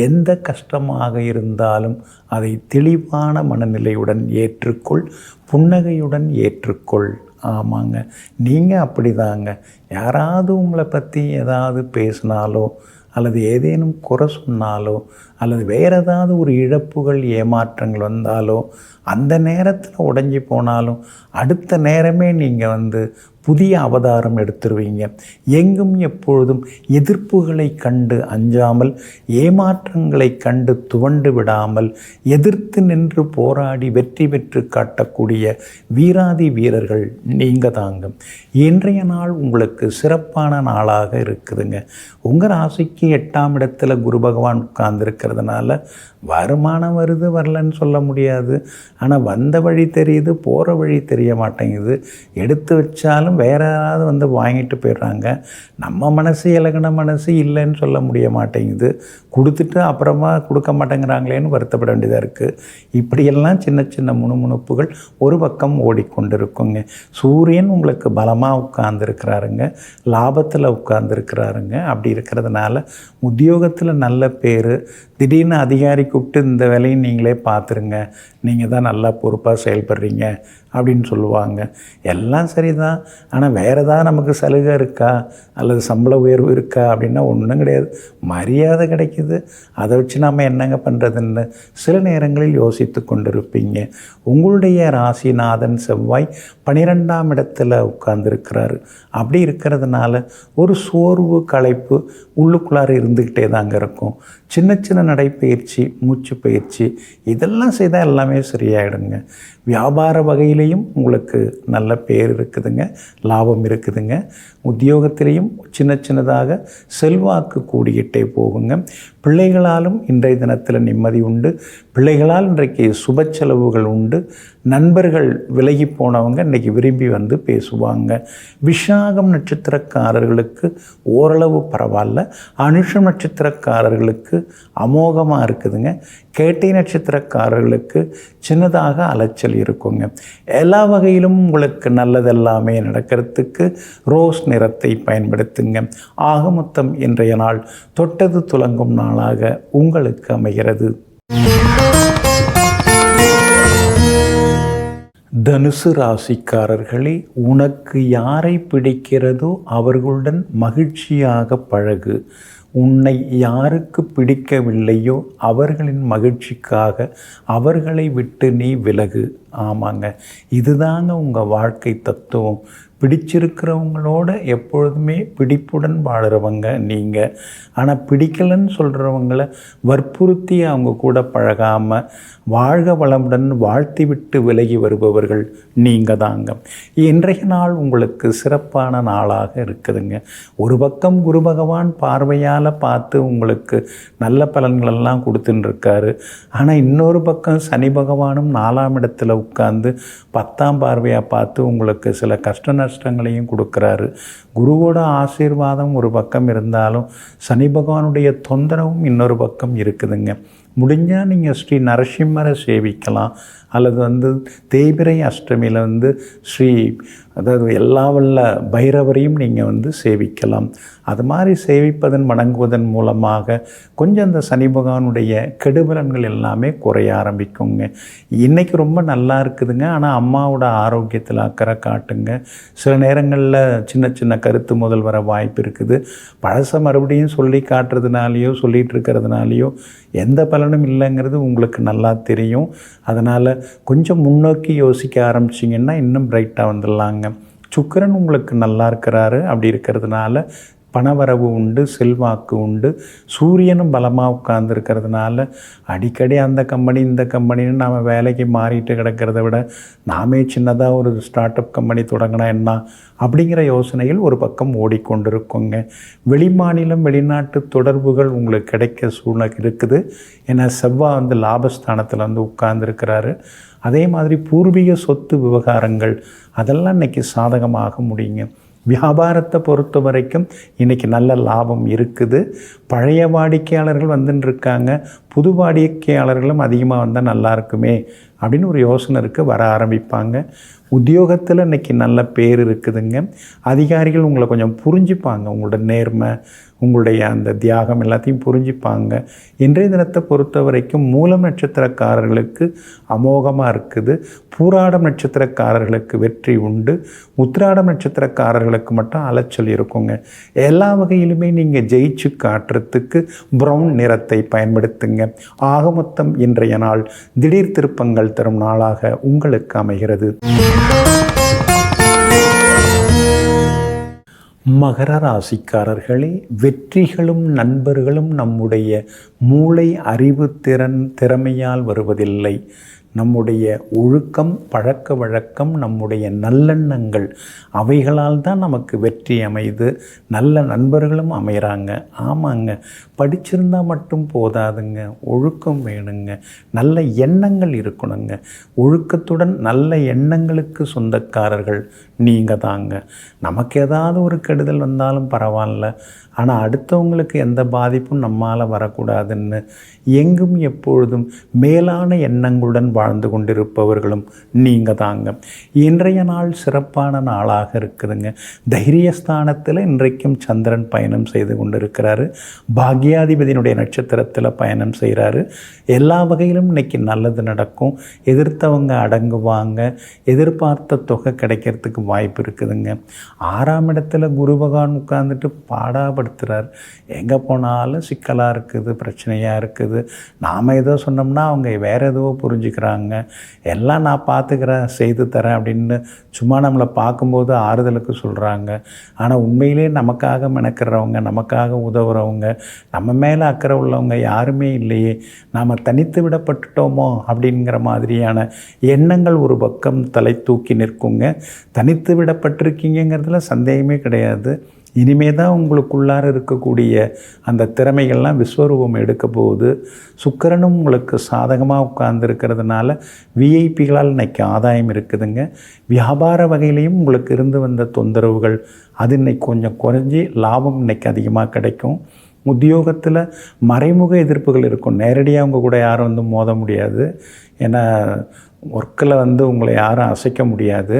எந்த கஷ்டமாக இருந்தாலும் அதை தெளிவான மனநிலையுடன் ஏற்றுக்கொள், புன்னகையுடன் ஏற்றுக்கொள். ஆமாங்க, நீங்கள் அப்படிதாங்க. யாராவது உங்களை பற்றி ஏதாவது பேசினாலோ அல்லது ஏதேனும் குறை சொன்னாலோ அல்லது வேறு ஏதாவது ஒரு இழப்புகள் ஏமாற்றங்கள் வந்தாலோ அந்த நேரத்தில் உடைஞ்சி போனாலும் அடுத்த நேரமே நீங்கள் புதிய அவதாரம் எடுத்துருவீங்க. எங்கும் எப்பொழுதும் எதிர்ப்புகளை கண்டு அஞ்சாமல், ஏமாற்றங்களை கண்டு துவண்டு விடாமல், எதிர்த்து நின்று போராடி வெற்றி பெற்று காட்டக்கூடிய வீராதி வீரர்கள் நீங்கள் தாங்க. இன்றைய நாள் உங்களுக்கு சிறப்பான நாளாக இருக்குதுங்க. உங்கள் ராசிக்கு 8ஆம் இடத்துல குரு பகவான் உட்கார்ந்துருக்கிறதுனால வருமானம் வருது வரலன்னு சொல்ல முடியாது. ஆனால் வந்த வழி தெரியுது, போகிற வழி தெரிய மாட்டேங்குது. எடுத்து வச்சாலும் வேறு யாராவது வாங்கிட்டு போயிடுறாங்க. நம்ம மனசு இலகின மனசு இல்லைன்னு சொல்ல முடிய மாட்டேங்குது. கொடுத்துட்டு அப்புறமா கொடுக்க மாட்டேங்கிறாங்களேன்னு வருத்தப்பட வேண்டியதாக இருக்குது. இப்படியெல்லாம் சின்ன சின்ன முணுமுணுப்புகள் ஒரு பக்கம் ஓடிக்கொண்டிருக்குங்க. சூரியன் உங்களுக்கு பலமாக உட்கார்ந்துருக்கிறாருங்க, லாபத்தில் உட்கார்ந்துருக்கிறாருங்க. அப்படி இருக்கிறதுனால உத்தியோகத்தில் நல்ல பேர். திடீர்னு அதிகாரி கூப்பிட்டு இந்த வேலையை நீங்களே பார்த்துருங்க, நீங்கள் தான் நல்லா பொறுப்பாக செயல்படுறீங்க அப்படின்னு சொல்லுவாங்க. எல்லாம் சரிதான், ஆனால் வேறு ஏதாவது நமக்கு சலுகை இருக்கா அல்லது சம்பள உயர்வு இருக்கா அப்படின்னா ஒன்றும் கிடையாது. மரியாதை கிடைக்குது, அதை வச்சு நாம் என்னங்க பண்ணுறதுன்னு சில நேரங்களில் யோசித்து கொண்டிருப்பீங்க. உங்களுடைய ராசிநாதன் செவ்வாய் 12ஆம் இடத்துல உட்கார்ந்துருக்கிறாரு. அப்படி இருக்கிறதுனால ஒரு சோர்வு களைப்பு உள்ளுக்குள்ளார இருந்துக்கிட்டே தாங்க இருக்கும். சின்ன சின்ன நடைப்பயிற்சி, மூச்சு பயிற்சி இதெல்லாம் செய்தால் எல்லாமே சரியாயிடுங்க. வியாபார வகையிலையும் உங்களுக்கு நல்ல பேர் இருக்குதுங்க, லாபம் இருக்குதுங்க. உத்தியோகத்திலையும் சின்ன சின்னதாக செல்வாக்கு கூடிக்கிட்டே போகுங்க. பிள்ளைகளாலும் இன்றைய தினத்தில் நிம்மதி உண்டு. பிள்ளைகளால் இன்றைக்கு சுப செலவுகள் உண்டு. நண்பர்கள் விலகி போனவங்க இன்றைக்கி விரும்பி பேசுவாங்க. விஷாகம் நட்சத்திரக்காரர்களுக்கு ஓரளவு பரவாயில்ல. அனுஷம் நட்சத்திரக்காரர்களுக்கு அமோகமாக இருக்குதுங்க. கேட்டை நட்சத்திரக்காரர்களுக்கு சின்னதாக அலைச்சல் இருக்குங்க. எல்லா வகையிலும் உங்களுக்கு நல்லதெல்லாமே நடக்கிறதுக்கு ரோஸ் நிறத்தை பயன்படுத்துங்க. ஆக மொத்தம் இன்றைய நாள் தொட்டது துலங்கும் நாளாக உங்களுக்கு அமைகிறது. தனுசு ராசிக்காரர்களே, உனக்கு யாரை பிடிக்கிறதோ அவர்களுடன் மகிழ்ச்சியாக பழகு. உன்னை யாருக்கு பிடிக்கவில்லையோ அவர்களின் மகிழ்ச்சிக்காக அவர்களை விட்டு நீ விலகு. ஆமாங்க, இதுதாங்க உங்கள் வாழ்க்கை தத்துவம். பிடிச்சிருக்கிறவங்களோட எப்பொழுதுமே பிடிப்புடன் வாழுறவங்க நீங்கள். ஆனால் பிடிக்கலைன்னு சொல்கிறவங்கள வற்புறுத்தி அவங்க கூட பழகாமல் வாழ்க வளமுடன் வாழ்த்தி விட்டு விலகி வருபவர்கள் நீங்கள் தாங்க. இன்றைய நாள் உங்களுக்கு சிறப்பான நாளாக இருக்குதுங்க. ஒரு பக்கம் குரு பகவான் பார்வையால் பார்த்து உங்களுக்கு நல்ல பலன்களெல்லாம் கொடுத்துன்னு இருக்காரு. ஆனால் இன்னொரு பக்கம் சனி பகவானும் 4ஆம் இடத்துல உட்கார்ந்து 10ஆம் பார்வையாக பார்த்து உங்களுக்கு சில கஷ்ட நஷ்டங்களையும் கொடுக்குறாரு. குருவோட ஆசீர்வாதம் ஒரு பக்கம் இருந்தாலும் சனி பகவானுடைய தொந்தரவும் இன்னொரு பக்கம் இருக்குதுங்க. முடிஞ்சால் நீங்கள் ஸ்ரீ நரசிம்மரை சேவிக்கலாம், அல்லது தேய்பிரை அஷ்டமியில் ஸ்ரீ எல்லா வல்ல பைரவரையும் நீங்கள் சேவிக்கலாம். அது மாதிரி சேவிப்பதன் வணங்குவதன் மூலமாக கொஞ்சம் அந்த சனி பகவானுடைய கெடுபலன்கள் எல்லாமே குறைய ஆரம்பிக்குங்க. இன்றைக்கி ரொம்ப நல்லா இருக்குதுங்க. ஆனால் அம்மாவோட ஆரோக்கியத்தில் அக்கறை காட்டுங்க. சில நேரங்களில் சின்ன சின்ன கருத்து முதல் வர வாய்ப்பு இருக்குது. பழசை மறுபடியும் சொல்லி காட்டுறதுனாலையோ சொல்லிகிட்டு இருக்கிறதுனாலையோ எந்த பலனும் இல்லைங்கிறது உங்களுக்கு நல்லா தெரியும். அதனால் கொஞ்சம் முன்னோக்கி யோசிக்க ஆரம்பிச்சிங்கன்னா இன்னும் பிரைட்டாக வந்துடலாங்க. சுக்கிரன் உங்களுக்கு நல்லா இருக்கிறாரு. அப்படி இருக்கிறதுனால பணவரவு உண்டு, செல்வாக்கு உண்டு. சூரியனும் பலமாக உட்கார்ந்துருக்கிறதுனால அடிக்கடி அந்த கம்பெனி இந்த கம்பெனின்னு நாம் வேலைக்கு மாறிட்டு கிடக்கிறத விட நாமே சின்னதாக ஒரு ஸ்டார்ட் அப் கம்பெனி தொடங்கினா என்ன அப்படிங்கிற யோசனைகள் ஒரு பக்கம் ஓடிக்கொண்டிருக்குங்க. வெளிமாநிலம் வெளிநாட்டு தொடர்புகள் உங்களுக்கு கிடைக்க சூழ்நிலை இருக்குது. ஏன்னா செவ்வாய் லாபஸ்தானத்தில் உட்கார்ந்துருக்கிறாரு. அதே மாதிரி பூர்வீக சொத்து விவகாரங்கள் அதெல்லாம் இன்றைக்கி சாதகமாக முடியுங்க. வியாபாரத்தை பொறுத்த வரைக்கும் இன்றைக்கி நல்ல லாபம் இருக்குது. பழைய வாடிக்கையாளர்கள் வந்துட்டுருக்காங்க. புது வாடிக்கையாளர்களும் அதிகமாக வந்தால் நல்லா இருக்குமே அப்படின்னு ஒரு யோசனை இருக்குது, வர ஆரம்பிப்பாங்க. உத்தியோகத்தில் இன்றைக்கி நல்ல பேர் இருக்குதுங்க. அதிகாரிகள் உங்களை கொஞ்சம் புரிஞ்சுப்பாங்க. உங்களோட நேர்மை, உங்களுடைய அந்த தியாகம் எல்லாத்தையும் புரிஞ்சுப்பாங்க. இன்றைய தினத்தை பொறுத்த வரைக்கும் மூலம் நட்சத்திரக்காரர்களுக்கு அமோகமாக இருக்குது. பூராடம் நட்சத்திரக்காரர்களுக்கு வெற்றி உண்டு. உத்திராடம் நட்சத்திரக்காரர்களுக்கு மட்டும் அலைச்சல் இருக்குங்க. எல்லா வகையிலுமே நீங்கள் ஜெயிச்சு காட்டுறதுக்கு ப்ரௌன் நிறத்தை பயன்படுத்துங்க. ஆக மொத்தம் இன்றைய நாள் திடீர் திருப்பங்கள் தரும் நாளாக உங்களுக்கு அமைகிறது. மகர ராசிக்காரர்களே, வெற்றிகளும் நண்பர்களும் நம்முடைய மூளை அறிவு திறமையால் வருவதில்லை. நம்முடைய ஒழுக்கம், பழக்க வழக்கம், நம்முடைய நல்லெண்ணங்கள் அவைகளால் தான் நமக்கு வெற்றி அமையுது. நல்ல நண்பர்களும் அமைகிறாங்க. ஆமாங்க, படிச்சிருந்தால் மட்டும் போதாதுங்க, ஒழுக்கம் வேணுங்க. நல்ல எண்ணங்கள் இருக்கணுங்க. ஒழுக்கத்துடன் நல்ல எண்ணங்களுக்கு சொந்தக்காரர்கள் நீங்கள் தாங்க. நமக்கு ஏதாவது ஒரு கெடுதல் வந்தாலும் பரவாயில்ல, ஆனால் அடுத்தவங்களுக்கு எந்த பாதிப்பும் நம்மால் வரக்கூடாதுன்னு எங்கும் எப்பொழுதும் மேலான எண்ணங்களுடன் வாழ்ந்து கொண்டிருப்பவர்களும் நீங்கள் தாங்க. இன்றைய நாள் சிறப்பான நாளாக இருக்குதுங்க. தைரியஸ்தானத்தில் இன்றைக்கும் சந்திரன் பயணம் செய்து கொண்டிருக்கிறாரு. பாக்யாதிபதியினுடைய நட்சத்திரத்தில் பயணம் செய்கிறாரு. எல்லா வகையிலும் இன்றைக்கி நல்லது நடக்கும். எதிர்த்தவங்க அடங்குவாங்க. எதிர்பார்த்த தொகை கிடைக்கிறதுக்கு வாய்ப்பு இருக்குதுங்க. 6ஆம் இடத்துல குரு பகவான் உட்கார்ந்துட்டு பாடாப்படுத்துகிறார். எங்கே போனாலும் சிக்கலாக இருக்குது, பிரச்சனையாக இருக்குது. நாம் ஏதோ சொன்னோம்னா அவங்க வேறு ஏதோ புரிஞ்சுக்கிறாங்க. எல்லாம் நான் பார்த்துக்கிறேன், செய்து தரேன் அப்படின்னு சும்மா நம்மளை பார்க்கும்போது ஆறுதலுக்கு சொல்கிறாங்க. ஆனால் உண்மையிலே நமக்காக மெனக்கிறவங்க, நமக்காக உதவுறவங்க, நம்ம மேலே அக்கறை உள்ளவங்க யாருமே இல்லையே, நாம் தனித்து விடப்பட்டுட்டோமோ அப்படிங்கிற மாதிரியான எண்ணங்கள் ஒரு பக்கம் தலை தூக்கி நிற்குங்க. தனித்து விடப்பட்டிருக்கீங்கிறதுல சந்தேகமே கிடையாது. இனிமே தான் உங்களுக்குள்ளார இருக்கக்கூடிய அந்த திறமைகள்லாம் விஸ்வரூபம் எடுக்க போகுது. சுக்கிரனும் உங்களுக்கு சாதகமாக உட்கார்ந்துருக்கிறதுனால விஐபிகளால் இன்றைக்கி ஆதாயம் இருக்குதுங்க. வியாபார வகையிலையும் உங்களுக்கு இருந்து வந்த தொந்தரவுகள் அது இன்றைக்கி கொஞ்சம் குறைஞ்சி லாபம் இன்றைக்கி அதிகமாக கிடைக்கும். உத்தியோகத்தில் மறைமுக எதிர்ப்புகள் இருக்கும். நேரடியாக அவங்க கூட யாரும் மோத முடியாது. ஏன்னா ஒர்க்கில் உங்களை யாரும் அசைக்க முடியாது.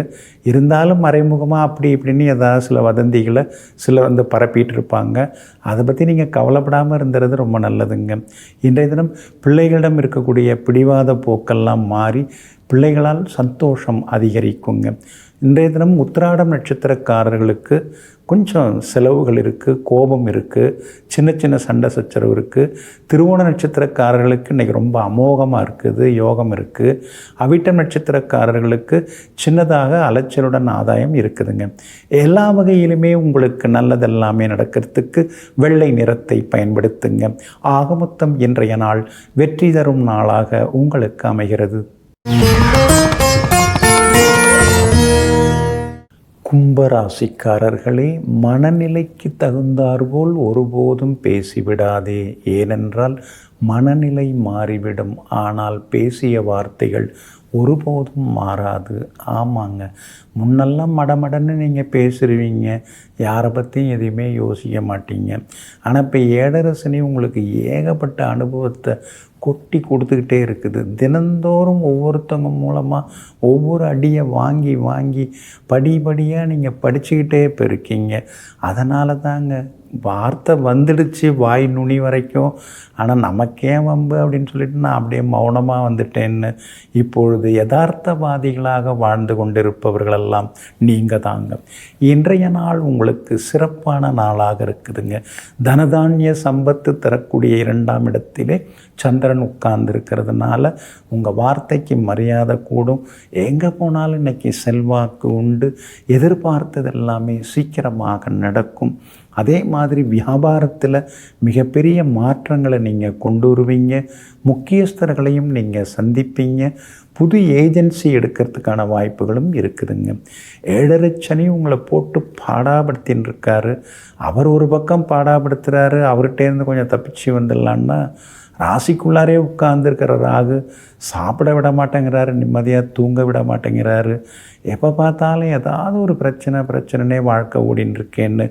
இருந்தாலும் மறைமுகமாக அப்படி இப்படின்னு ஏதாவது சில வதந்திகளை சிலர் பரப்பிட்டு இருப்பாங்க. அதை பற்றி நீங்கள் கவலைப்படாமல் இருந்துறது ரொம்ப நல்லதுங்க. இன்றைய தினம் பிள்ளைகளிடம் இருக்கக்கூடிய பிடிவாத போக்கெல்லாம் மாறி பிள்ளைகளால் சந்தோஷம் அதிகரிக்குங்க. இன்றைய தினம் உத்திராடம் நட்சத்திரக்காரர்களுக்கு கொஞ்சம் செலவுகள் இருக்குது, கோபம் இருக்குது, சின்ன சின்ன சண்டை சச்சரவு இருக்குது. திருவோண நட்சத்திரக்காரர்களுக்கு இன்றைக்கி ரொம்ப அமோகமாக இருக்குது, யோகம் இருக்குது. அவிட்டம் நட்சத்திரக்காரர்களுக்கு சின்னதாக அலைச்சலுடன் ஆதாயம் இருக்குதுங்க. எல்லா வகையிலுமே உங்களுக்கு நல்லதெல்லாமே நடக்கிறதுக்கு வெள்ளை நிறத்தை பயன்படுத்துங்க. ஆக மொத்தம் இன்றைய நாள் வெற்றி தரும் நாளாக உங்களுக்கு அமைகிறது. கும்பராசிக்காரர்களே, மனநிலைக்கு தகுந்தாற்போல் ஒருபோதும் பேசிவிடாதே. ஏனென்றால் மனநிலை மாறிவிடும். ஆனால் பேசிய வார்த்தைகள் ஒருபோதும் மாறாது. ஆமாங்க, முன்னெல்லாம் மடமடன்னு நீங்கள் பேசுடுவீங்க, யாரை பற்றியும் எதையுமே யோசிக்க மாட்டீங்க. ஆனால் இப்போ ஏழரை சனி உங்களுக்கு ஏகப்பட்ட அனுபவத்தை கொட்டி கொடுத்துக்கிட்டே இருக்குது. தினந்தோறும் ஒவ்வொருத்தவங்க மூலமாக ஒவ்வொரு அடியை வாங்கி வாங்கி படிப்படியாக நீங்கள் படிச்சுக்கிட்டே போயிருக்கீங்க. அதனால தாங்க வார்த்தை வந்துடுச்சு வாய் நுனி வரைக்கும். ஆனால் நமக்கே வம்பு அப்படின்னு சொல்லிட்டு நான் அப்படியே மௌனமாக வந்துட்டேன்னு இப்பொழுது யதார்த்தவாதிகளாக வாழ்ந்து கொண்டிருப்பவர்களெல்லாம் நீங்கள் தாங்க. இன்றைய நாள் உங்களுக்கு சிறப்பான நாளாக இருக்குதுங்க. தனதானிய சம்பத்து தரக்கூடிய 2ஆம் இடத்திலே சந்திரன் உட்கார்ந்துருக்கிறதுனால உங்கள் வார்த்தைக்கு மரியாதை கூடும். எங்கே போனாலும் இன்றைக்கி செல்வாக்கு உண்டு. எதிர்பார்த்தது எல்லாமே சீக்கிரமாக நடக்கும். அதே மாதிரி வியாபாரத்தில் மிகப்பெரிய மாற்றங்களை நீங்கள் கொண்டு வருவீங்க. முக்கியஸ்தர்களையும் நீங்கள் சந்திப்பீங்க. புது ஏஜென்சி எடுக்கிறதுக்கான வாய்ப்புகளும் இருக்குதுங்க. 7.5 சனி உங்களை போட்டு பாடாப்படுத்தின்னு இருக்காரு. அவர் ஒரு பக்கம் பாடாப்படுத்துகிறாரு. அவர்கிட்டேருந்து கொஞ்சம் தப்பிச்சு வந்துடலான்னா ராசிக்குள்ளாரே உட்கார்ந்துருக்கிற ராகு சாப்பிட விட மாட்டேங்கிறாரு, நிம்மதியாக தூங்க விட மாட்டேங்கிறாரு. எப்போ பார்த்தாலும் ஏதாவது ஒரு பிரச்சனைனே வாழ்க்கை ஓடின்னு இருக்கேன்னு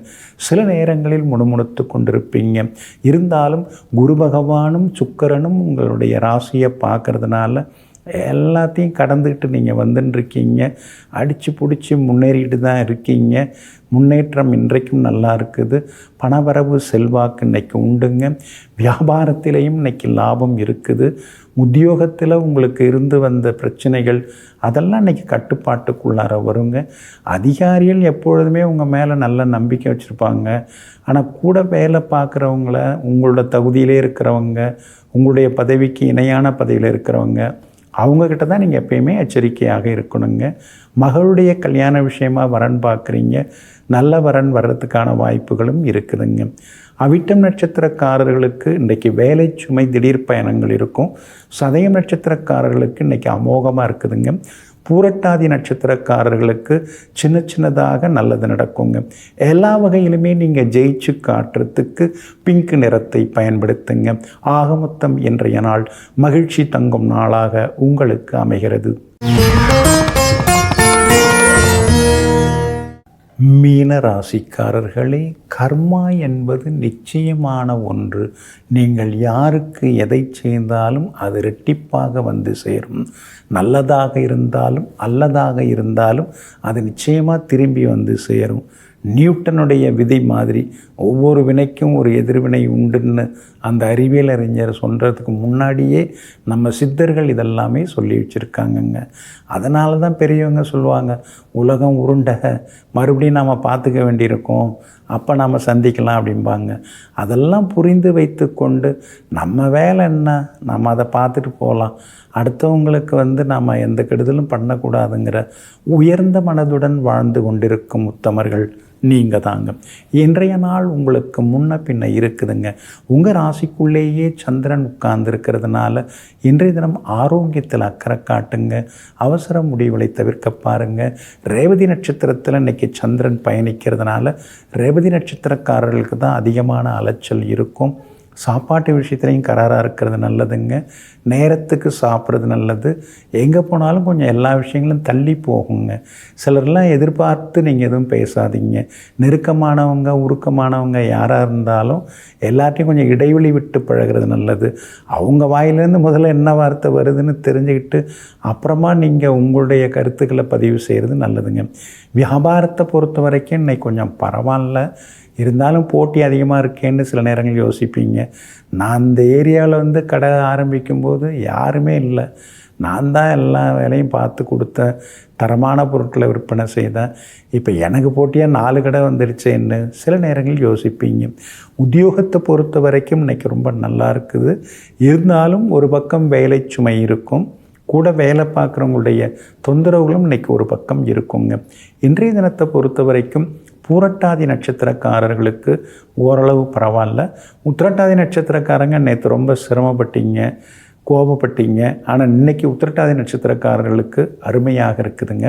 சில நேரங்களில் முணுமுணுத்து கொண்டிருப்பீங்க. இருந்தாலும் குரு பகவானும் சுக்கிரனும் உங்களுடைய ராசியை பார்க்கறதுனால எல்லாத்தையும் கடந்துக்கிட்டு நீங்கள் வந்துட்டுருக்கீங்க. அடித்து பிடிச்சி முன்னேறிட்டு தான் இருக்கீங்க. முன்னேற்றம் இன்றைக்கும் நல்லா இருக்குது. பணவரவு செல்வாக்கு இன்றைக்கி உண்டுங்க. வியாபாரத்திலையும் இன்றைக்கி லாபம் இருக்குது. உத்தியோகத்தில் உங்களுக்கு இருந்து வந்த பிரச்சனைகள் அதெல்லாம் இன்றைக்கி கட்டுப்பாட்டுக்குள்ளார வருங்க. அதிகாரிகள் எப்பொழுதுமே உங்கள் மேலே நல்ல நம்பிக்கை வச்சுருப்பாங்க. ஆனால் கூட வேலை பார்க்குறவங்கள, உங்களோட தகுதியிலே இருக்கிறவங்க, உங்களுடைய பதவிக்கு இணையான பதவியில் இருக்கிறவங்க, அவங்கக்கிட்ட தான் நீங்கள் எப்பயுமே எச்சரிக்கையாக இருக்கணுங்க. மகளுடைய கல்யாண விஷயமாக வரன் பார்க்குறீங்க. நல்ல வரன் வர்றதுக்கான வாய்ப்புகளும் இருக்குதுங்க. அவிட்டம் நட்சத்திரக்காரர்களுக்கு இன்றைக்கி வேலை சுமை திடீர் பயணங்கள் இருக்கும். சதயம் நட்சத்திரக்காரர்களுக்கு இன்றைக்கி அமோகமாக இருக்குதுங்க. பூரட்டாதி நட்சத்திரக்காரர்களுக்கு சின்னதாக நல்லது நடக்குங்க. எல்லா வகையிலுமே நீங்கள் ஜெயிச்சு காட்டுறதுக்கு பிங்க் நிறத்தை பயன்படுத்துங்க. ஆக மொத்தம் இன்றைய நாள் மகிழ்ச்சி தங்கும் நாளாக உங்களுக்கு அமைகிறது. மீன ராசிக்காரர்களே, கர்மா என்பது நிச்சயமான ஒன்று. நீங்கள் யாருக்கு எதை செய்தாலும் அது இரட்டிப்பாக வந்து சேரும். நல்லதாக இருந்தாலும் அல்லதாக இருந்தாலும் அது நிச்சயமாக திரும்பி வந்து சேரும். நியூட்டனுடைய விதி மாதிரி ஒவ்வொரு வினைக்கும் ஒரு எதிர்வினை உண்டுன்னு அந்த அறிவியல் அறிஞர் சொல்கிறதுக்கு முன்னாடியே நம்ம சித்தர்கள் இதெல்லாமே சொல்லி வச்சுருக்காங்கங்க. அதனால தான் பெரியவங்க சொல்லுவாங்க, உலகம் உருண்டை, மறுபடியும் நாம் பார்த்துக்க வேண்டியிருக்கோம், அப்போ நாம் சந்திக்கலாம் அப்படிம்பாங்க. அதெல்லாம் புரிந்து வைத்து கொண்டு நம்ம வேலை என்ன, நம்ம அதை பார்த்துட்டு போகலாம், அடுத்தவங்களுக்கு நாம் எந்த கெடுதலும் பண்ணக்கூடாதுங்கிற உயர்ந்த மனதுடன் வாழ்ந்து கொண்டிருக்கும் உத்தமர்கள் நீங்கள் தாங்க. இன்றைய நாள் உங்களுக்கு முன்ன பின்ன இருக்குதுங்க. உங்கள் ராசிக்குள்ளேயே சந்திரன் உட்கார்ந்துருக்கிறதுனால இன்றைய தினம் ஆரோக்கியத்தில் அக்கறை காட்டுங்க. அவசர முடிவுகளை தவிர்க்க பாருங்கள். ரேவதி நட்சத்திரத்தில் இன்றைக்கி சந்திரன் பயணிக்கிறதுனால ரேவதி நட்சத்திரக்காரர்களுக்கு தான் அதிகமான அலைச்சல் இருக்கும். சாப்பாட்டு விஷயத்துலையும் கராராக இருக்கிறது நல்லதுங்க. நேரத்துக்கு சாப்பிட்றது நல்லது. எங்கே போனாலும் கொஞ்சம் எல்லா விஷயங்களும் தள்ளி போகுங்க. சிலர்லாம் எதிர்பார்த்து நீங்கள் எதுவும் பேசாதீங்க. நெருக்கமானவங்க உருக்கமானவங்க யாராக இருந்தாலும் எல்லாத்தையும் கொஞ்சம் இடைவெளி விட்டு பழகிறது நல்லது. அவங்க வாயிலேருந்து முதல்ல என்ன வார்த்தை வருதுன்னு தெரிஞ்சுக்கிட்டு அப்புறமா நீங்கள் உங்களுடைய கருத்துக்களை பதிவு செய்கிறது நல்லதுங்க. வியாபாரத்தை பொறுத்த வரைக்கும் இன்னைக்கு கொஞ்சம் பரவாயில்ல, இருந்தாலும் போட்டி அதிகமாக இருக்கேன்னு சில நேரங்கள் யோசிப்பீங்க. நான் இந்த ஏரியாவில் கடை ஆரம்பிக்கும்போது யாருமே இல்லை, நான் தான் எல்லா வேலையும் பார்த்து கொடுத்தேன், தரமான பொருட்களை விற்பனை செய்தேன், இப்போ எனக்கு போட்டியாக 4 கடை வந்துருச்சேன்னு சில நேரங்கள் யோசிப்பீங்க. உத்தியோகத்தை பொறுத்த வரைக்கும் இன்றைக்கி ரொம்ப நல்லா இருக்குது. இருந்தாலும் ஒரு பக்கம் வேலை சுமை இருக்கும், கூட வேலை பார்க்குறவங்களுடைய தொந்தரவுகளும் இன்றைக்கி ஒரு பக்கம் இருக்குங்க. இன்றைய தினத்தை பொறுத்த வரைக்கும் பூரட்டாதி நட்சத்திரக்காரர்களுக்கு ஓரளவு பரவாயில்ல. உத்திரட்டாதி நட்சத்திரக்காரங்க நேற்று ரொம்ப சிரமப்பட்டீங்க, கோபப்பட்டீங்க. ஆனால் இன்றைக்கி உத்திரட்டாதி நட்சத்திரக்காரர்களுக்கு அருமையாக இருக்குதுங்க.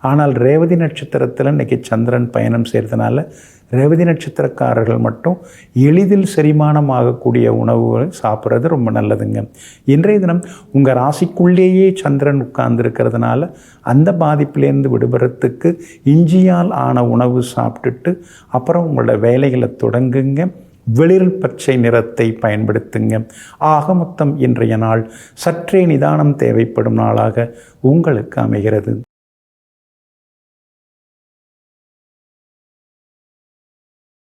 ஆனால் ரேவதி நட்சத்திரத்தில் இன்றைக்கி சந்திரன் பயணம் செய்கிறதுனால ரேவதி நட்சத்திரக்காரர்கள் மட்டும் எளிதில் செரிமானம் ஆகக்கூடிய உணவுகளை சாப்பிட்றது ரொம்ப நல்லதுங்க. இன்றைய தினம் உங்கள் ராசிக்குள்ளேயே சந்திரன் உட்கார்ந்துருக்கிறதுனால அந்த பாதிப்பிலேருந்து விடுபடுறதுக்கு இஞ்சியால் ஆன உணவு சாப்பிட்டுட்டு அப்புறம் உங்களோட வேலைகளை தொடங்குங்க. வெளிர் பச்சை நிறத்தை பயன்படுத்துங்க. ஆக மொத்தம் இன்றைய நாள் சற்றே நிதானம் தேவைப்படும் நாளாக உங்களுக்கு அமைகிறது.